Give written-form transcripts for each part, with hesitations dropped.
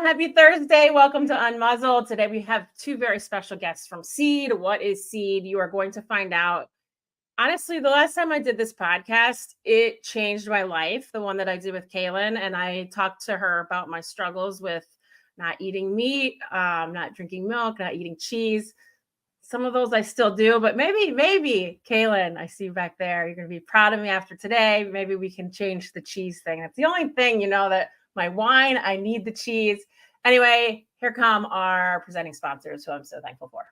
Happy Thursday. Welcome to Unmuzzled. Today we have two very special guests from Seed. What is Seed? You are going to find out. Honestly, the last time I did this podcast, it changed my life, the one that I did with Cailen, and I talked to her about my struggles with not eating meat, not drinking milk, not eating cheese. Some of those I still do, but maybe, Cailen, I see you back there. You're going to be proud of me after today. Maybe we can change the cheese thing. That's the only thing, that my wine, I need the cheese. Anyway, here come our presenting sponsors, who I'm so thankful for.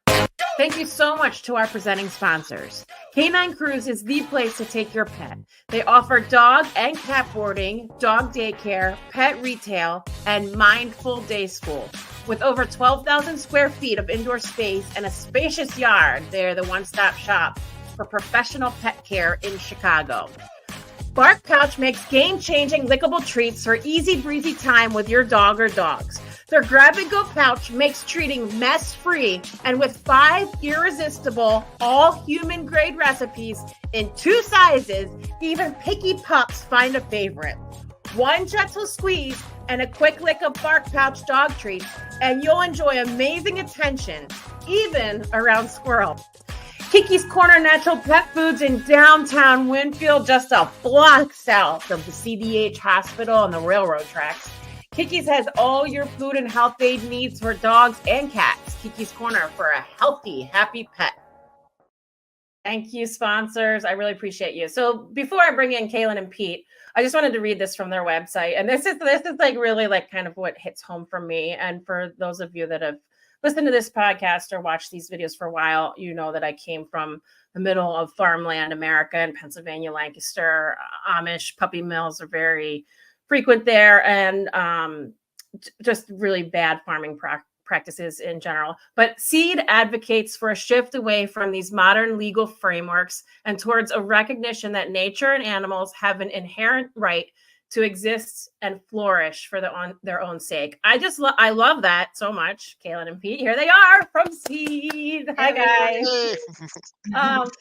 Thank you so much to our presenting sponsors. Canine Cruise is the place to take your pet. They offer dog and cat boarding, dog daycare, pet retail, and mindful day school. With over 12,000 square feet of indoor space and a spacious yard, they're the one-stop shop for professional pet care in Chicago. Bark Pouch makes game-changing lickable treats for easy breezy time with your dog or dogs. Their grab-and-go pouch makes treating mess-free, and with 5 irresistible, all-human-grade recipes in 2 sizes, even picky pups find a favorite. One gentle squeeze and a quick lick of Bark Pouch dog treats, and you'll enjoy amazing attention, even around squirrels. Kiki's Corner Natural Pet Foods in downtown Winfield, just a block south of the CDH Hospital and the railroad tracks. Kiki's has all your food and health aid needs for dogs and cats. Kiki's Corner for a healthy, happy pet. Thank you, sponsors. I really appreciate you. So before I bring in Cailen and Pete, I just wanted to read this from their website. And this is like really like kind of what hits home for me. And for those of you that have listened to this podcast or watched these videos for a while, you know that I came from the middle of farmland America in Pennsylvania, Lancaster. Amish puppy mills are very frequent there, and just really bad farming practices in general. But Seed advocates for a shift away from these modern legal frameworks and towards a recognition that nature and animals have an inherent right to exist and flourish for their own sake. I love that so much. Cailen and Pete, here they are from Seed. Hi, guys.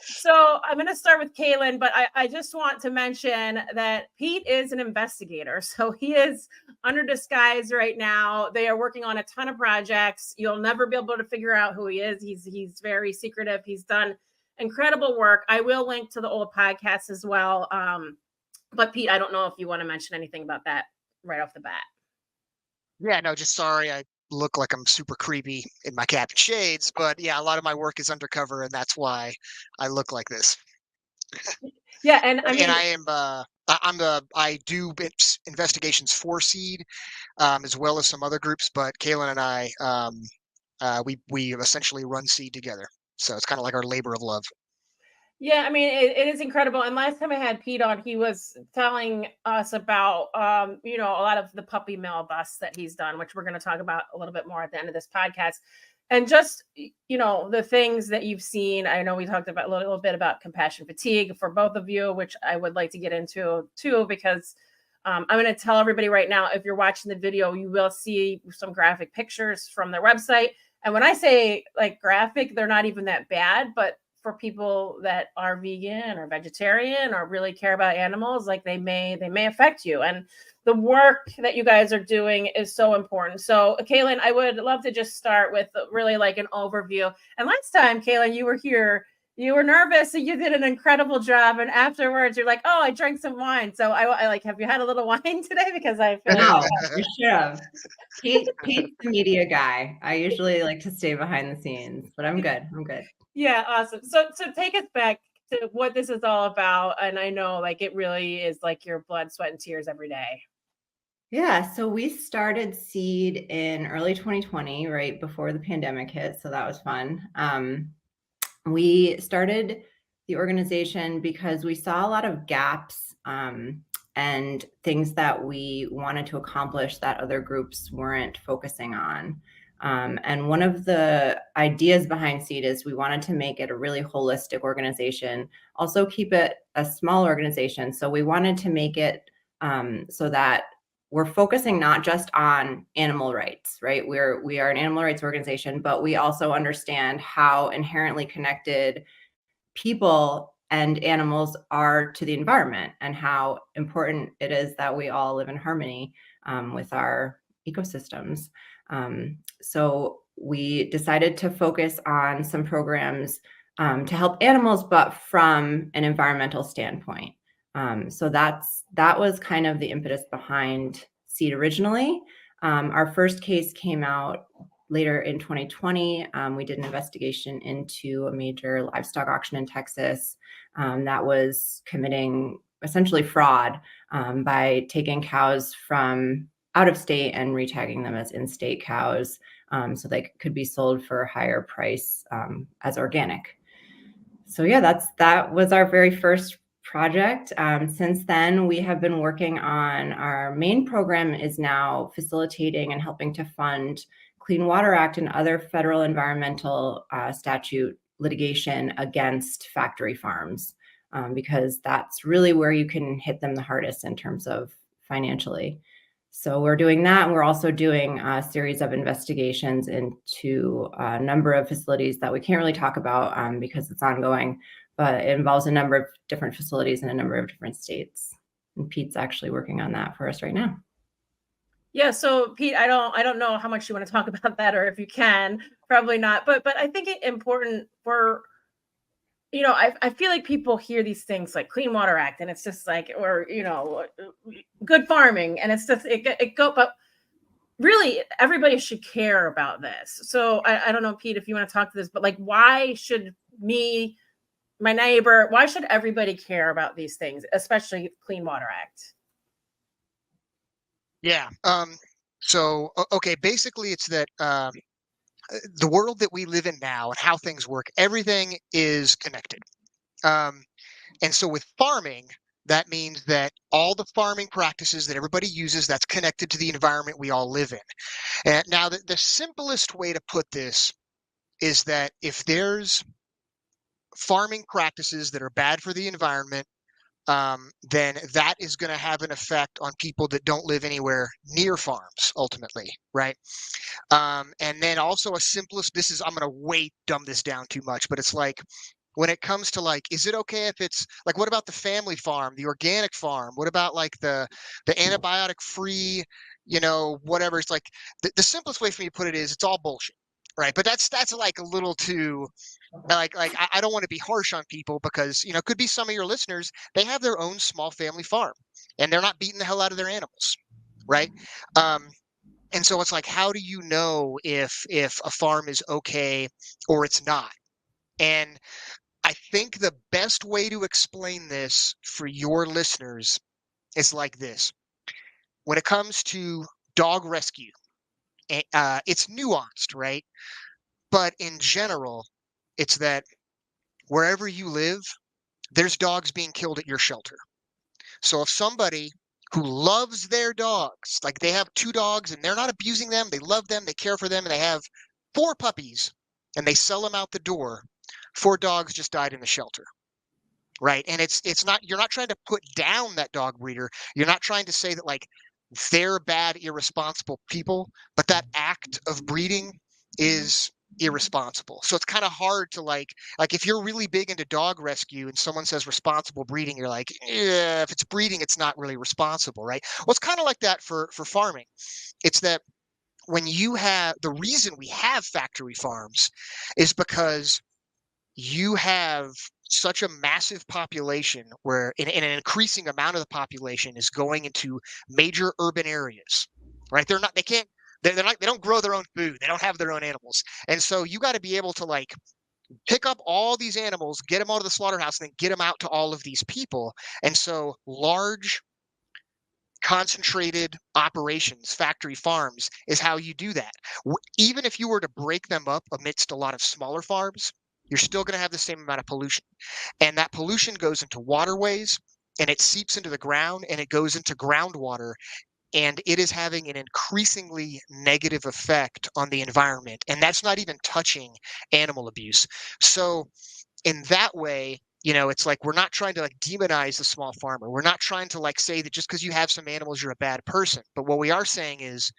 So I'm going to start with Cailen, but I just want to mention that Pete is an investigator. So he is under disguise right now. They are working on a ton of projects. You'll never be able to figure out who he is. He's very secretive. He's done incredible work. I will link to the old podcast as well. But Pete, I don't know if you want to mention anything about that right off the bat. Yeah, no, just sorry. I look like I'm super creepy in my cap and shades, but yeah, a lot of my work is undercover, and that's why I look like this. Yeah, and I do investigations for Seed, as well as some other groups, but Cailen and I, we essentially run Seed together. So it's kind of like our labor of love. Yeah, I mean, it is incredible. And last time I had Pete on, he was telling us about, a lot of the puppy mill busts that he's done, which we're going to talk about a little bit more at the end of this podcast. And just, the things that you've seen. I know we talked about a little bit about compassion fatigue for both of you, which I would like to get into too, because I'm going to tell everybody right now, if you're watching the video, you will see some graphic pictures from their website. And when I say like graphic, they're not even that bad, but for people that are vegan or vegetarian or really care about animals, like they may affect you. And the work that you guys are doing is so important. So Cailen, I would love to just start with really like an overview. And last time, Cailen, you were here, you were nervous and you did an incredible job. And afterwards you're like, oh, I drank some wine. So I like, have you had a little wine today? Because I feel you should have. Pete's the media guy. I usually like to stay behind the scenes, but I'm good. Yeah, awesome. So take us back to what this is all about. And I know like it really is like your blood, sweat, and tears every day. Yeah, so we started Seed in early 2020, right before the pandemic hit. So that was fun. We started the organization because we saw a lot of gaps and things that we wanted to accomplish that other groups weren't focusing on. And one of the ideas behind Seed is we wanted to make it a really holistic organization, also keep it a small organization. So we wanted to make it so that we're focusing not just on animal rights, right? We are an animal rights organization, but we also understand how inherently connected people and animals are to the environment and how important it is that we all live in harmony with our ecosystems. So we decided to focus on some programs to help animals, but from an environmental standpoint. So that was kind of the impetus behind Seed originally. Our first case came out later in 2020. We did an investigation into a major livestock auction in Texas that was committing essentially fraud by taking cows from out of state and retagging them as in-state cows so they could be sold for a higher price as organic. So yeah, that was our very first project. Since then, we have been working on our main program is now facilitating and helping to fund Clean Water Act and other federal environmental statute litigation against factory farms, because that's really where you can hit them the hardest in terms of financially. So we're doing that. And we're also doing a series of investigations into a number of facilities that we can't really talk about because it's ongoing, but it involves a number of different facilities in a number of different states. And Pete's actually working on that for us right now. Yeah. So Pete, I don't know how much you want to talk about that, or if you can, probably not. But I think it's important for, I feel like people hear these things like Clean Water Act, and it's just like, or good farming, and it's just but really everybody should care about this. So I don't know, Pete, if you want to talk to this, but like, why should me, my neighbor, why should everybody care about these things, especially Clean Water Act? Yeah. So, okay, basically it's that the world that we live in now and how things work, everything is connected. And so with farming, that means that all the farming practices that everybody uses, that's connected to the environment we all live in. And now the simplest way to put this is that if there's farming practices that are bad for the environment, then that is going to have an effect on people that don't live anywhere near farms, ultimately, right? And then also I'm going to dumb this down too much, but it's like, when it comes to like, is it okay if it's like, what about the family farm, the organic farm? What about like the antibiotic free, whatever? It's like the simplest way for me to put it is it's all bullshit, right? But that's like a little too, I don't want to be harsh on people because, it could be some of your listeners, they have their own small family farm and they're not beating the hell out of their animals, right? And so it's like, how do you know if a farm is okay or it's not? And I think the best way to explain this for your listeners is like this. When it comes to dog rescue, it's nuanced, right? But in general, it's that wherever you live, there's dogs being killed at your shelter. So if somebody who loves their dogs, like they have 2 dogs and they're not abusing them, they love them, they care for them, and they have 4 puppies and they sell them out the door, 4 dogs just died in the shelter. Right. And it's not, you're not trying to put down that dog breeder. You're not trying to say that like they're bad, irresponsible people, but that act of breeding is irresponsible. So it's kind of hard to like if you're really big into dog rescue and someone says responsible breeding, you're like, yeah, if it's breeding, it's not really responsible, right? Well, it's kind of like that for farming. It's that when you have the reason we have factory farms is because you have such a massive population where an increasing amount of the population is going into major urban areas, right? They don't grow their own food. They don't have their own animals. And so you got to be able to like pick up all these animals, get them out of the slaughterhouse, and then get them out to all of these people. And so large concentrated operations, factory farms, is how you do that. Even if you were to break them up amidst a lot of smaller farms, you're still going to have the same amount of pollution. And that pollution goes into waterways and it seeps into the ground and it goes into groundwater. And it is having an increasingly negative effect on the environment. And that's not even touching animal abuse. So in that way, it's like we're not trying to like demonize the small farmer. We're not trying to like say that just because you have some animals, you're a bad person. But what we are saying is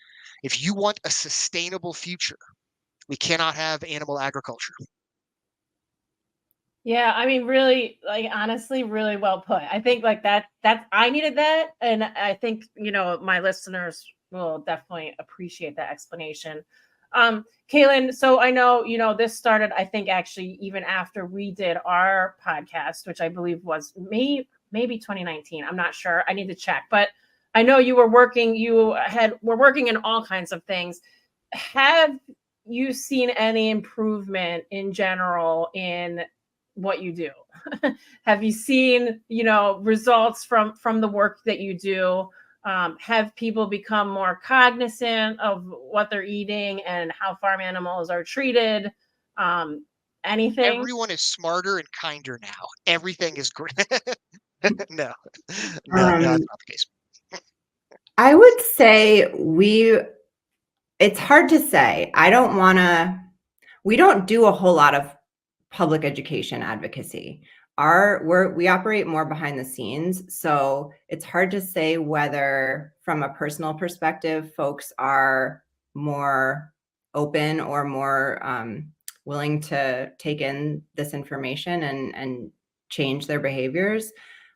if you want a sustainable future, we cannot have animal agriculture. Yeah, I mean, really, like, honestly, really well put. I think like that I needed that. And I think, my listeners We'll definitely appreciate that explanation. Cailen, so I know, this started, I think, actually, even after we did our podcast, which I believe was maybe 2019. I'm not sure. I need to check. But I know were working in all kinds of things. Have you seen any improvement in general in what you do? Have you seen, results from the work that you do? Have people become more cognizant of what they're eating and how farm animals are treated? Anything? Everyone is smarter and kinder now. Everything is great. No, no, that's not the case. I would say it's hard to say. We don't do a whole lot of public education advocacy. We operate more behind the scenes, so it's hard to say whether, from a personal perspective, folks are more open or more willing to take in this information and change their behaviors.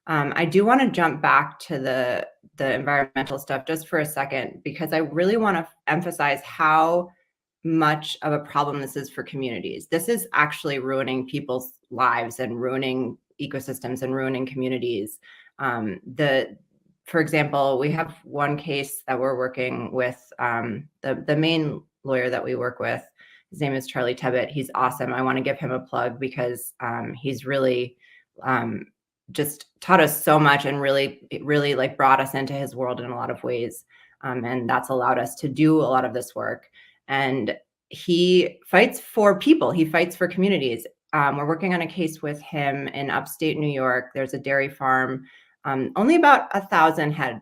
I do want to jump back to the environmental stuff just for a second, because I really want to emphasize how much of a problem this is for communities. This is actually ruining people's lives and ruining ecosystems and ruining communities. For example, we have one case that we're working with. The main lawyer that we work with, his name is Charlie Tebbett. He's awesome. I want to give him a plug because he's really just taught us so much and really like brought us into his world in a lot of ways. And that's allowed us to do a lot of this work. And he fights for people. He fights for communities. We're working on a case with him in upstate New York. There's a dairy farm, only about 1,000 head,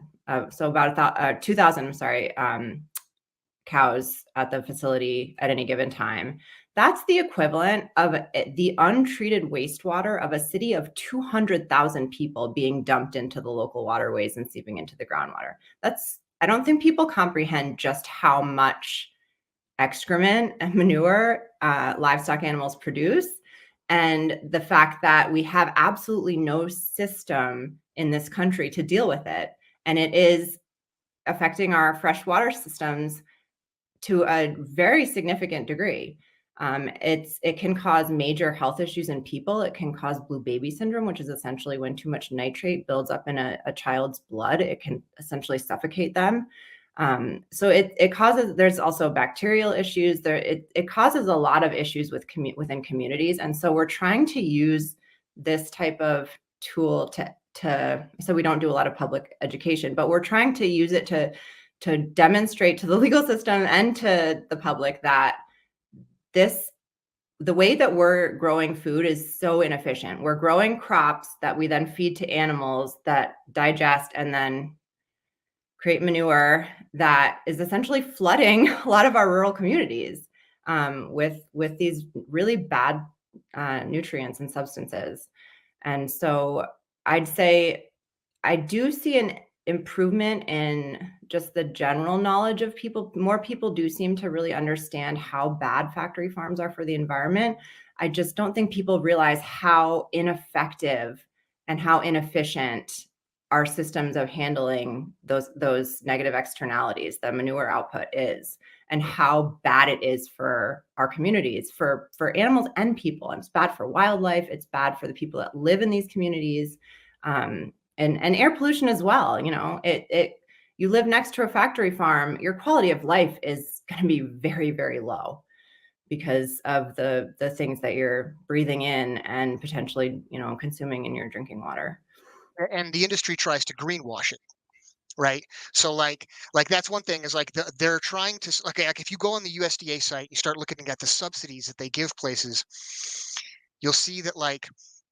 so about 2,000, I'm sorry, cows at the facility at any given time. That's the equivalent of the untreated wastewater of a city of 200,000 people being dumped into the local waterways and seeping into the groundwater. I don't think people comprehend just how much excrement and manure livestock animals produce, and the fact that we have absolutely no system in this country to deal with it. And it is affecting our freshwater systems to a very significant degree. It can cause major health issues in people. It can cause blue baby syndrome, which is essentially when too much nitrate builds up in a child's blood. It can essentially suffocate them. So it causes, there's also bacterial issues there. It causes a lot of issues within communities. And so we're trying to use this type of tool so we don't do a lot of public education, but we're trying to use it to demonstrate to the legal system and to the public that the way that we're growing food is so inefficient. We're growing crops that we then feed to animals that digest and then create manure that is essentially flooding a lot of our rural communities with these really bad nutrients and substances. And so I'd say I do see an improvement in just the general knowledge of people. More people do seem to really understand how bad factory farms are for the environment. I just don't think people realize how ineffective and how inefficient our systems of handling those negative externalities, the manure output is, and how bad it is for our communities, for animals and people. And it's bad for wildlife. It's bad for the people that live in these communities, and air pollution as well. You live next to a factory farm, your quality of life is going to be very, very low because of the things that you're breathing in and potentially, consuming in your drinking water. And the industry tries to greenwash it, right? So like that's one thing is like they're trying to, okay, like if you go on the USDA site, you start looking at the subsidies that they give places, you'll see that like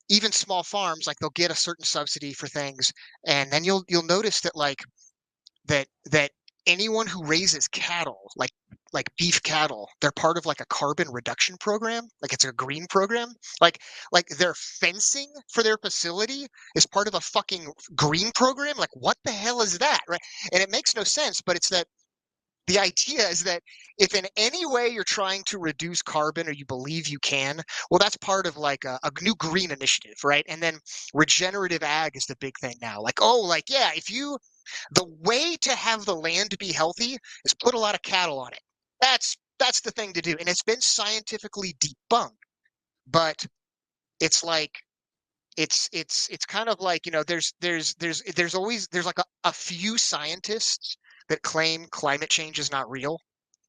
even small farms, like they'll get a certain subsidy for things, and then you'll notice that like that anyone who raises cattle, like beef cattle, they're part of like a carbon reduction program, like it's a green program, like their fencing for their facility is part of a fucking green program. Like what the hell is that, right? And it makes no sense, but it's that the idea is that if in any way you're trying to reduce carbon or you believe you can, well, that's part of like a new green initiative, right? And then regenerative ag is the big thing now. Like, oh, like, yeah, if you The way to have the land be healthy is put a lot of cattle on it. That's the thing to do, and it's been scientifically debunked. But it's like it's kind of like, there's like a few scientists that claim climate change is not real,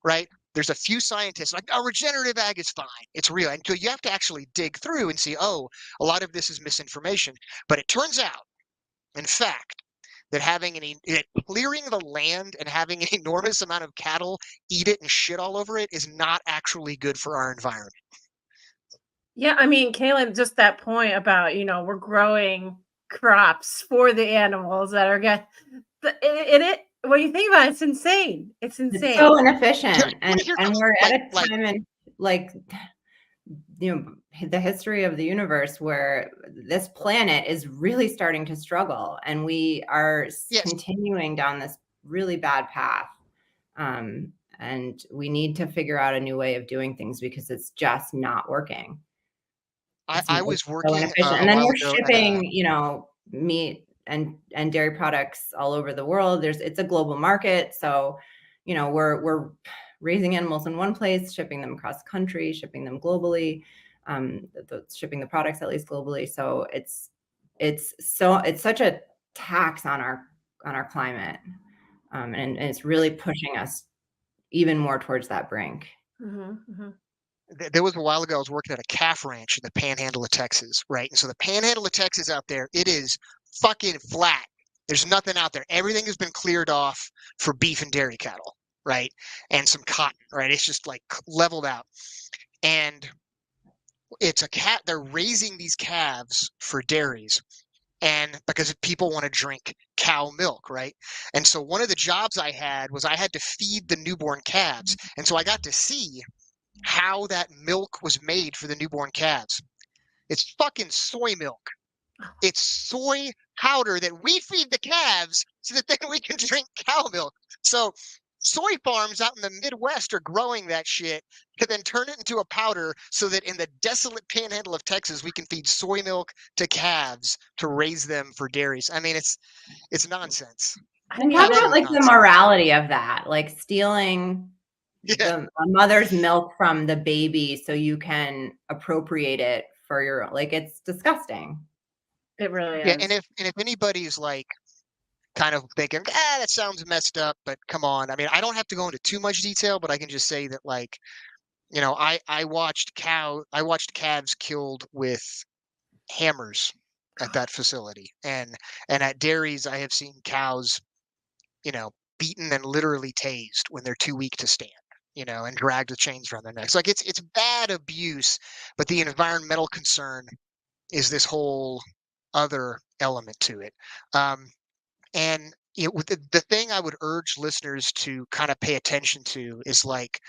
right? There's a few scientists like, oh, regenerative ag is fine, it's real. And so you have to actually dig through and see, oh, a lot of this is misinformation. But it turns out, in fact, that clearing the land and having an enormous amount of cattle eat it and shit all over it is not actually good for our environment. Yeah, I mean, Cailen, just that point about, we're growing crops for the animals that are get it when you think about it, it's insane. It's It's insane. so inefficient. I wanna hear And something we're at a like time in like the history of the universe where this planet is really starting to struggle, and we are yes, continuing down this really bad path. And we need to figure out a new way of doing things because it's just not working. I It's was so working inefficient. a And then while we're ago at a shipping, meat and dairy products all over the world. It's a global market. So, we're raising animals in one place, shipping them across the country, shipping them globally, shipping the products at least globally. So it's such a tax on our climate. And it's really pushing us even more towards that brink. there was a while ago, I was working at a calf ranch in the panhandle of Texas, right? And so the panhandle of Texas out there, it is fucking flat. There's nothing out there. Everything has been cleared off for beef and dairy cattle, right? And some cotton, right? It's just like leveled out. And they're raising these calves for dairies. And because people want to drink cow milk, right? And so one of the jobs I had was I had to feed the newborn calves. And so I got to see how that milk was made for the newborn calves. It's fucking soy milk. It's soy powder that we feed the calves so that then we can drink cow milk. So soy farms out in the Midwest are growing that shit to then turn it into a powder so that in the desolate panhandle of Texas, we can feed soy milk to calves to raise them for dairies. I mean, it's nonsense. And talk about Absolute like the nonsense. morality of that, like stealing Yeah. a mother's milk from the baby so you can appropriate it for your, like, it's disgusting. It really Yeah. is. And if anybody's like kind of thinking, that sounds messed up, but come on. I mean, I don't have to go into too much detail, but I can just say that, like, I watched calves killed with hammers at that facility. And at dairies, I have seen cows, beaten and literally tased when they're too weak to stand, and dragged with chains around their necks. Like it's bad abuse, but the environmental concern is this whole other element to it. And the thing I would urge listeners to kind of pay attention to is like,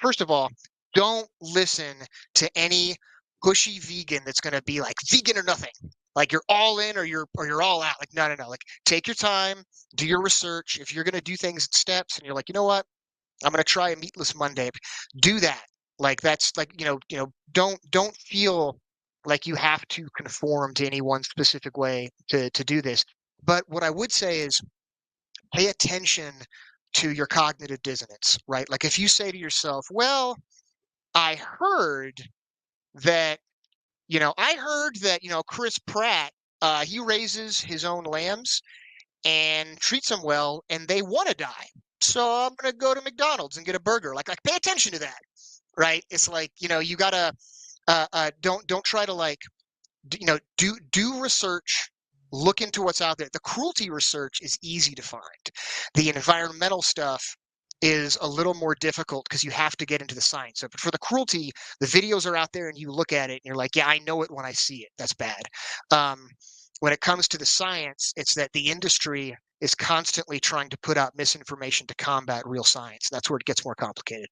first of all, don't listen to any pushy vegan that's going to be like vegan or nothing. Like you're all in or you're all out. Like no. Like take your time, do your research. If you're going to do things in steps and you're like, you know what, I'm going to try a meatless Monday. Do that. Like that's like don't feel like you have to conform to any one specific way to do this. But what I would say is pay attention to your cognitive dissonance, right? Like if you say to yourself, well, I heard that, Chris Pratt, he raises his own lambs and treats them well and they want to die. So I'm going to go to McDonald's and get a burger. Like pay attention to that, right? It's like, you gotta, don't try to like, do research, look into what's out there. The cruelty research is easy to find. The environmental stuff is a little more difficult because you have to get into the science. So, but for the cruelty, the videos are out there and you look at it and you're like, yeah, I know it when I see it. That's bad. When it comes to the science, it's that the industry is constantly trying to put out misinformation to combat real science. That's where it gets more complicated.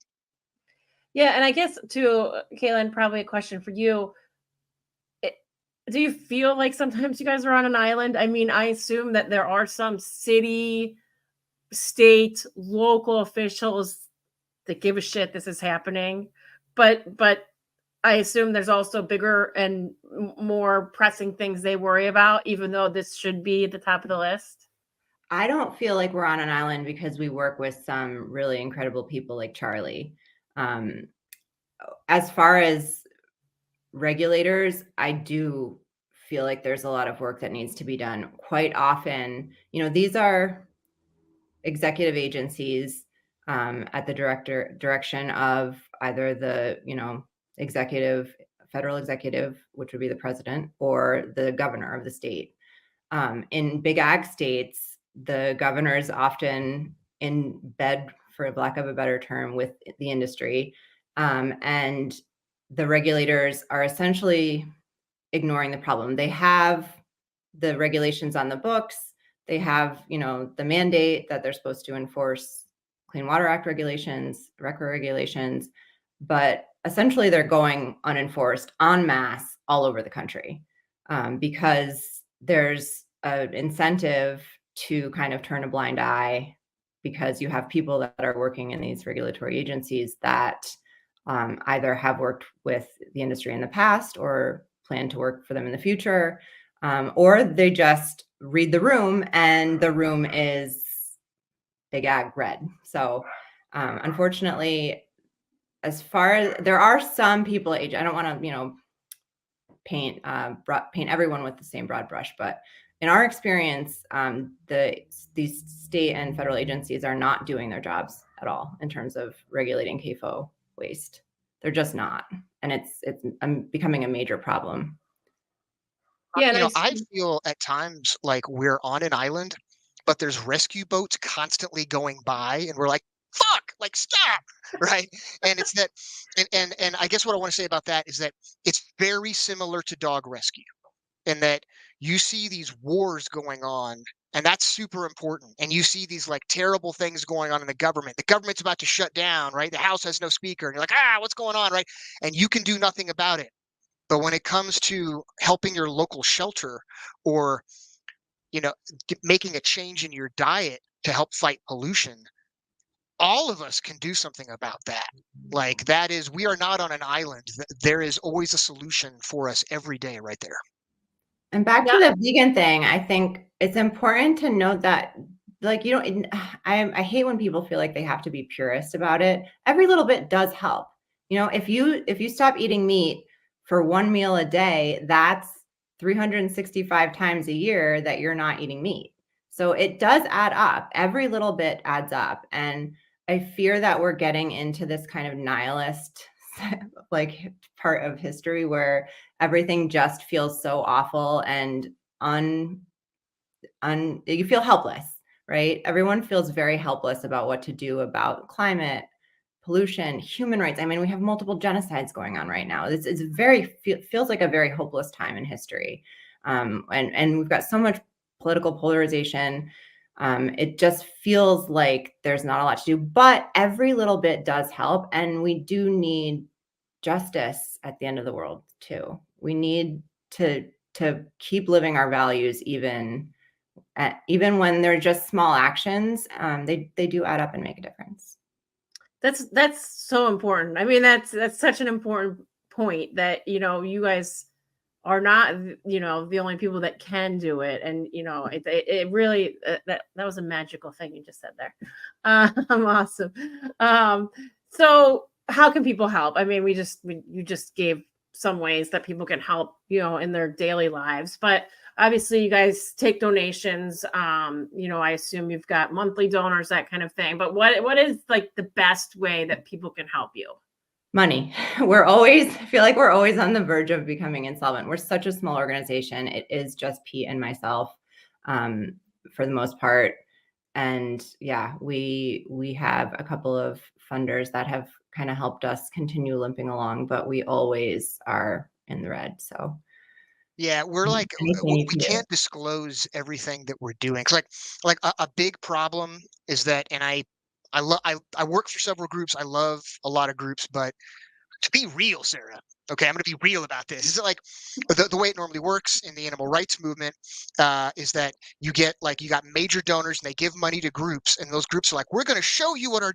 Yeah, and I guess too, Cailen, probably a question for you. Do you feel like sometimes you guys are on an island? I mean, I assume that there are some city, state, local officials that give a shit this is happening, but I assume there's also bigger and more pressing things they worry about, even though this should be at the top of the list. I don't feel like we're on an island because we work with some really incredible people like Charlie. Um, as far as regulators, I do feel like there's a lot of work that needs to be done. Quite often, these are executive agencies at the direction of either the, federal executive, which would be the president, or the governor of the state. In big ag states, the governor is often in bed, for lack of a better term, with the industry. And the regulators are essentially ignoring the problem. They have the regulations on the books. They have, the mandate that they're supposed to enforce Clean Water Act regulations, RECRA regulations, but essentially they're going unenforced en masse all over the country because there's an incentive to kind of turn a blind eye because you have people that are working in these regulatory agencies that either have worked with the industry in the past or plan to work for them in the future, or they just read the room and the room is big ag red. So unfortunately, as far as there are some people I don't want to, paint everyone with the same broad brush, but in our experience, these state and federal agencies are not doing their jobs at all in terms of regulating CAFO waste. They're just not, and it's becoming a major problem. Yeah, I feel at times like we're on an island, but there's rescue boats constantly going by, and we're like, "Fuck! Like, stop!" Right? And it's that, and I guess what I want to say about that is that it's very similar to dog rescue, in that you see these wars going on, and that's super important. And you see these like terrible things going on in the government. The government's about to shut down, right? The House has no speaker, and you're like, what's going on, right? And you can do nothing about it. But when it comes to helping your local shelter or, making a change in your diet to help fight pollution, all of us can do something about that. Like that is, we are not on an island. There is always a solution for us every day right there. And back to the vegan thing, I think it's important to note that, like, I hate when people feel like they have to be purist about it. Every little bit does help. If you stop eating meat for one meal a day, that's 365 times a year that you're not eating meat. So it does add up. Every little bit adds up. And I fear that we're getting into this kind of nihilist like part of history where everything just feels so awful and you feel helpless, right? Everyone feels very helpless about what to do about climate, pollution, human rights. I mean, we have multiple genocides going on right now. It's feels like a very hopeless time in history. And we've got so much political polarization. It just feels like there's not a lot to do, but every little bit does help. And we do need justice at the end of the world too. We need to keep living our values even when they're just small actions. They do add up and make a difference. That's so important. I mean, that's such an important point that, you guys are not, the only people that can do it. And, it really, that was a magical thing you just said there. Awesome. So how can people help? I mean, you just gave some ways that people can help, in their daily lives, but obviously you guys take donations. I assume you've got monthly donors, that kind of thing, but what is like the best way that people can help you? Money. I feel like we're always on the verge of becoming insolvent. We're such a small organization. It is just Pete and myself for the most part. And yeah, we have a couple of funders that have kind of helped us continue limping along, but we always are in the red. So yeah, we're like, we can't disclose everything that we're doing. 'Cause like a big problem is that, and I work for several groups. I love a lot of groups, but to be real, Sarah, okay, I'm going to be real about this. Is it like the way it normally works in the animal rights movement is that you got major donors and they give money to groups, and those groups are like, we're going to show you what we're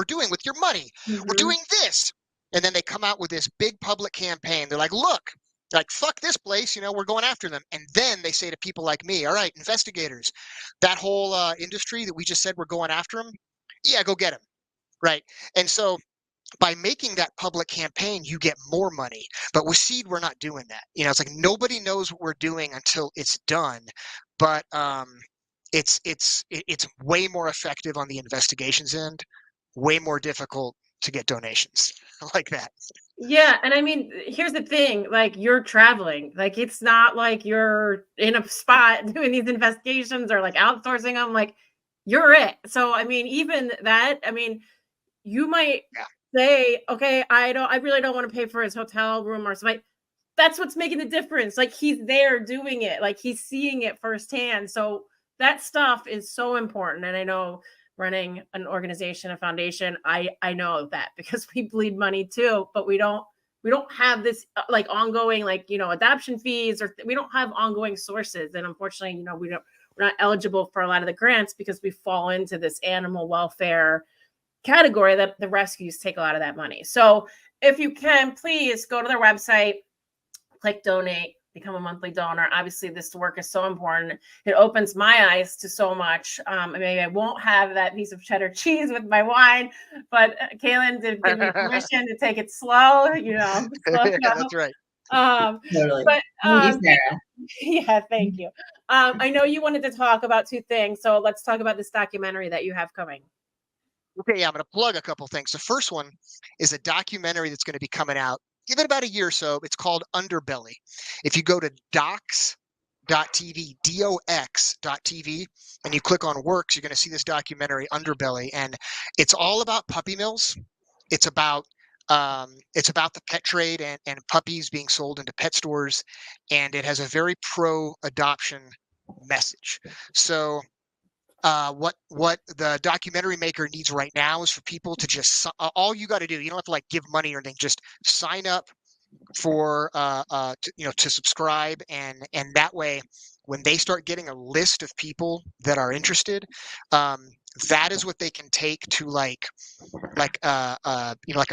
doing with your money. Mm-hmm. We're doing this. And then they come out with this big public campaign. They're like, look, like, fuck this place, we're going after them. And then they say to people like me, all right, investigators, that whole industry that we just said we're going after them, yeah, go get them. Right. And so by making that public campaign, you get more money. But with Seed, we're not doing that. It's like nobody knows what we're doing until it's done. But it's way more effective on the investigations end, way more difficult to get donations like that. Yeah, and I mean, here's the thing, like, you're traveling. Like, it's not like you're in a spot doing these investigations or like outsourcing them. Like, you're it. So I mean, even that, I mean, you might Yeah. say, okay, I really don't want to pay for his hotel room or something. That's what's making the difference. Like, he's there doing it, like he's seeing it firsthand. So that stuff is so important. And I know running an organization, a foundation, I know that because we bleed money too, but we don't have this like ongoing, like, adoption fees, or we don't have ongoing sources. And unfortunately, we're not eligible for a lot of the grants because we fall into this animal welfare category that the rescues take a lot of that money. So if you can, please go to their website, click donate, become a monthly donor. Obviously, this work is so important. It opens my eyes to so much. Maybe I won't have that piece of cheddar cheese with my wine, but Cailen did give me permission to take it slow, slow Yeah, down. that's right. Totally. But Thank you, Sarah. yeah, thank you. I know you wanted to talk about two things, so let's talk about this documentary that you have coming. Okay, yeah, I'm going to plug a couple things. The first one is a documentary that's going to be coming out. Give it about a year or so. It's called Underbelly. If you go to docs.tv, dox.tv, and you click on works, you're going to see this documentary Underbelly, and it's all about puppy mills. It's about the pet trade and puppies being sold into pet stores, and it has a very pro-adoption message. So what the documentary maker needs right now is for people to just all you got to do, you don't have to like give money or anything, just sign up for to subscribe, and that way when they start getting a list of people that are interested, that is what they can take to like a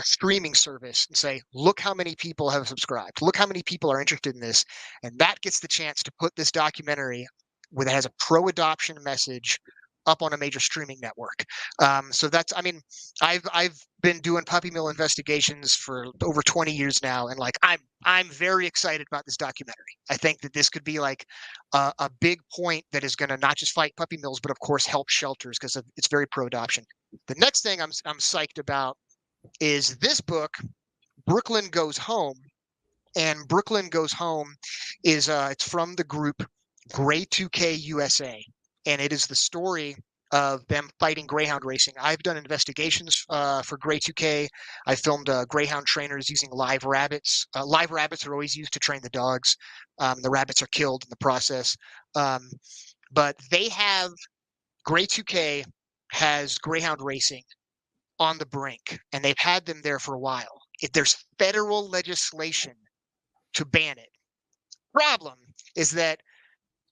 streaming service and say, look how many people have subscribed, look how many people are interested in this, and that gets the chance to put this documentary that has a pro-adoption message up on a major streaming network. So that's, I mean, I've been doing puppy mill investigations for over 20 years now, and like I'm very excited about this documentary. I think that this could be like a big point that is going to not just fight puppy mills, but of course help shelters because it's very pro-adoption. The next thing I'm psyched about is this book, Brooklyn Goes Home. And Brooklyn Goes Home is it's from the group Gray 2K USA, and it is the story of them fighting greyhound racing. I've done investigations for Gray 2K. I filmed greyhound trainers using live rabbits. Live rabbits are always used to train the dogs. The rabbits are killed in the process. But they have, Gray 2K has greyhound racing on the brink, and they've had them there for a while. There's federal legislation to ban it. Problem is that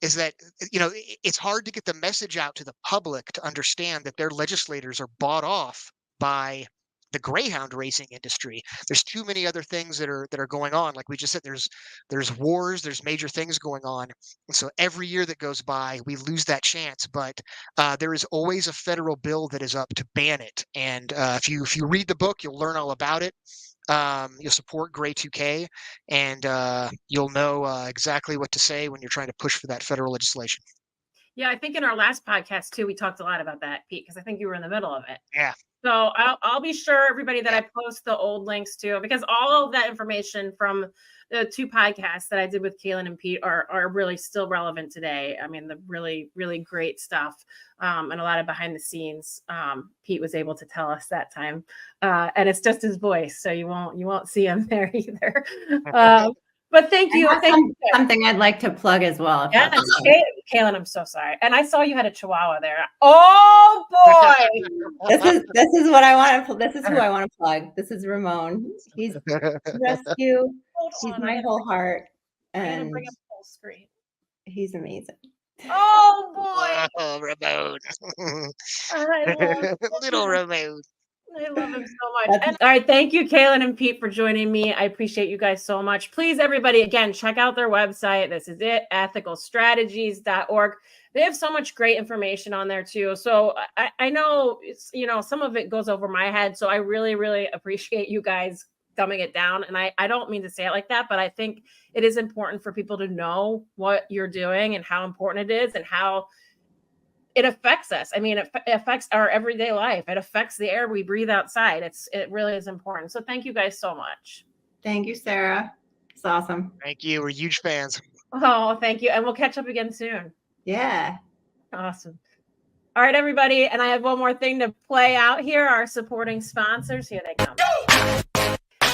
it's hard to get the message out to the public to understand that their legislators are bought off by the greyhound racing industry. There's too many other things that are going on. Like we just said, there's wars, there's major things going on, and so every year that goes by, we lose that chance. But there is always a federal bill that is up to ban it. And if you read the book, you'll learn all about it. You'll support Gray 2K, and you'll know exactly what to say when you're trying to push for that federal legislation. Yeah, I think in our last podcast too, we talked a lot about that, Pete, because I think you were in the middle of it. Yeah. So I'll be sure everybody that I post the old links to, because all of that information from the two podcasts that I did with Cailen and Pete are really still relevant today. I mean, the really, really great stuff, and a lot of behind the scenes. Pete was able to tell us that time, and it's just his voice, so you won't see him there either. But thank you. Something I'd like to plug as well. Yes, Cailen, I'm so sorry. And I saw you had a Chihuahua there. Oh boy! this is what I want to. This is who I want to plug. This is Ramon. He's rescue. He's my whole heart, and bring up full screen. He's amazing. Oh boy! Oh, Ramon. I love Little Ramon. I love him so much. And, all right, thank you, Cailen and Pete, for joining me. I appreciate you guys so much. Please, everybody, again, check out their website. This is it, ethicalstrategies.org. They have so much great information on there too. So I know it's, some of it goes over my head. So I really, really appreciate you guys dumbing it down. And I don't mean to say it like that, but I think it is important for people to know what you're doing and how important it is and how it affects us. I mean, it affects our everyday life. It affects the air we breathe outside. It really is important. So thank you guys so much. Thank you, Sarah. It's awesome. Thank you. We're huge fans. Oh, thank you. And we'll catch up again soon. Yeah. Awesome. All right, everybody. And I have one more thing to play out here. Our supporting sponsors. Here they come.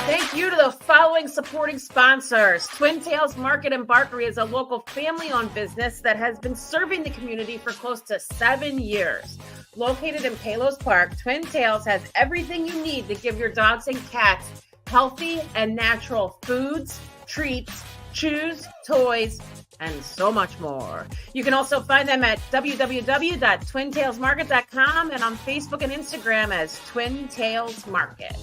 Thank you to the following supporting sponsors. Twin Tails Market and Barkery is a local family-owned business that has been serving the community for close to 7 years. Located in Palos Park, Twin Tails has everything you need to give your dogs and cats healthy and natural foods, treats, chews, toys, and so much more. You can also find them at www.twintailsmarket.com and on Facebook and Instagram as Twin Tails Market.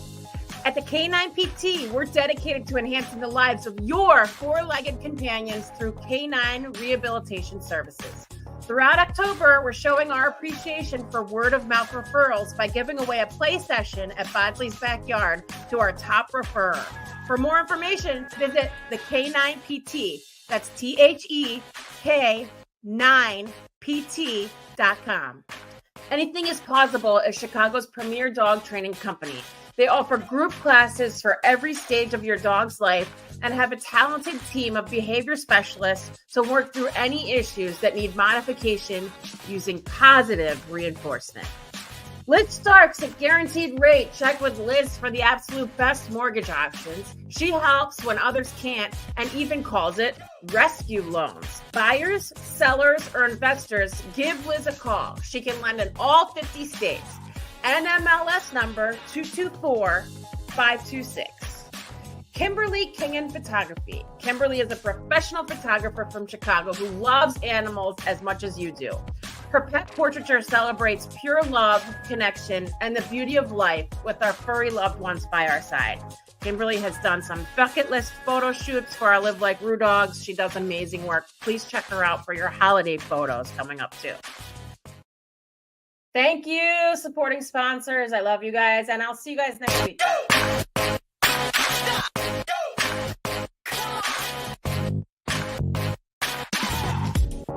At the Cailen PT, we're dedicated to enhancing the lives of your four-legged companions through canine rehabilitation services. Throughout October, we're showing our appreciation for word-of-mouth referrals by giving away a play session at Bodley's Backyard to our top referrer. For more information, visit the K9 PT. That's THEK9PT.com. Anything is Possible is Chicago's premier dog training company. They offer group classes for every stage of your dog's life and have a talented team of behavior specialists to work through any issues that need modification using positive reinforcement. Liz Starks at Guaranteed Rate. Check with Liz for the absolute best mortgage options. She helps when others can't and even calls it rescue loans. Buyers, sellers, or investors, give Liz a call. She can lend in all 50 states. NMLS number 224526. Kimberly King Photography. Kimberly is a professional photographer from Chicago who loves animals as much as you do. Her pet portraiture celebrates pure love, connection, and the beauty of life with our furry loved ones by our side. Kimberly has done some bucket list photo shoots for our Live Like Roo dogs. She does amazing work. Please check her out for your holiday photos coming up too. Thank you, supporting sponsors. I love you guys, and I'll see you guys next week.